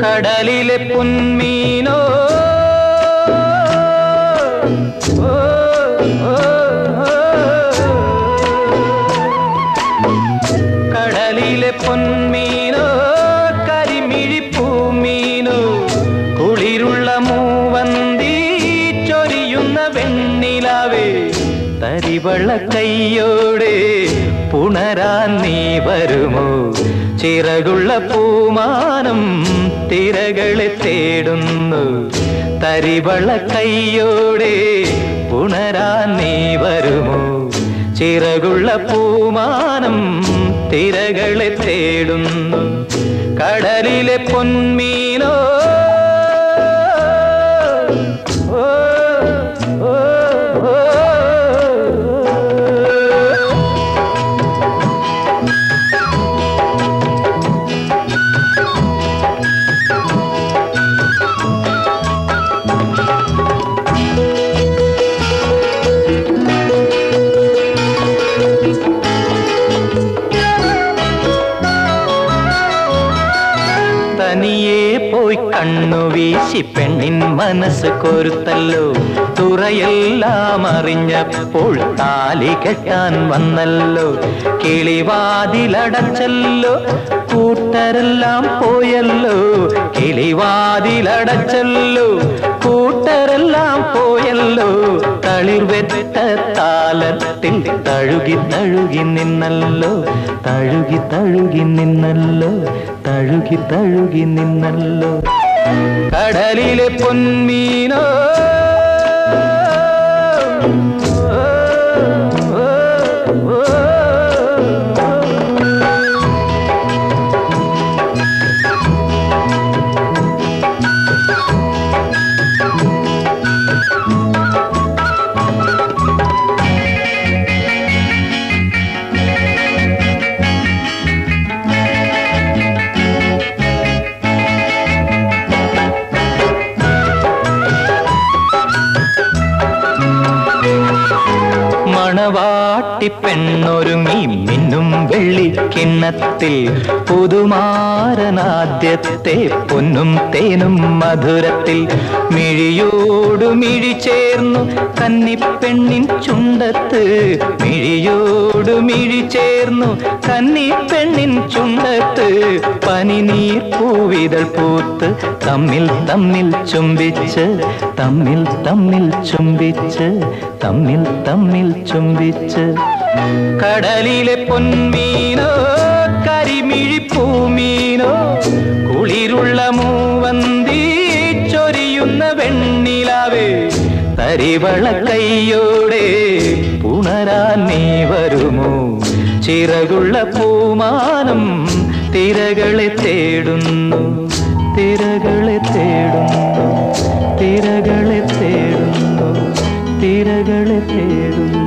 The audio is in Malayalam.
കടലിലെ പൊന്മീനോ കടലിലെ പൊന്മീനോ കരിമിഴിപ്പൂമീനോ കുളിരുള്ള മൂവന്തി ചൊരിയുന്ന വെണ്ണിലാവേ തരിവള കൈയോടെ പുണരാൻ നീ വരുമോ ചിറകുള്ള പൂമാനം തിരകളെ തേടുന്നു തരിവള കൈയോടെ പുണരാൻ നീ വരുമോ ചിറകുള്ള പൂമാനം തിരകളെ തേടുന്നു കടലിലെ പൊന്മീനോ തനിയേ പോയി കണ്ണു വീശി പെണ്ണിൻ മനസ്സ് കൊരുത്തല്ലോ തുറയെല്ലാം അറിഞ്ഞപ്പോൾ താലി കെട്ടാൻ വന്നല്ലോ കിളിവാതിലടച്ചല്ലോ കൂട്ടരെല്ലാം പോയല്ലോ കിളിവാതിലടച്ചല്ലോ കൂട്ടരെല്ലാം പോയല്ലോ തളിർവെട്ട താലത്തിൽ തഴുകി തഴുകി നിന്നല്ലോ തഴുകി തഴുകി നിന്നല്ലോ തഴുകി തഴുകി നിന്നല്ലോ കടലിലെ പൊന്മീനോ മണവാട്ടിപ്പെണ്ണൊരുങ്ങി മിന്നും വെള്ളിക്കിണ്ണത്തിൽ പുതുമാരനാദ്യത്തെ പൊന്നും തേനും മധുരത്തിൽ മിഴിയോടു മിഴി ചേർന്നു കന്നിപ്പെണ്ണിൻ ചുണ്ടത്ത് മിഴിയോടു മിഴി ചേർന്നു കന്നിപ്പെണ്ണിൻ ചുണ്ടത്ത് പനിനീർ പൂവിതൾ പൂത്ത് തമ്മിൽ തമ്മിൽ ചുംബിച്ച് തമ്മിൽ തമ്മിൽ ചുംബിച്ച് തമ്മിൽ തമ്മിൽ ചുംബിച്ച് കടലിലെ പൊന്മീനോ കരിമിഴിപ്പൂമീനോ കുളിരുള്ള മൂവന്തി ചൊരിയുന്ന വെണ്ണിലാവേ തരിവള കൈയോടെ പുണരാൻ നീ വരുമോ ചിറകുള്ള പൂമാനം തിരകളെ തേടുന്നു തിരകളെ തേടുന്നു തിരകളെ തേടുന്നു തിരകളെ തേടുന്നു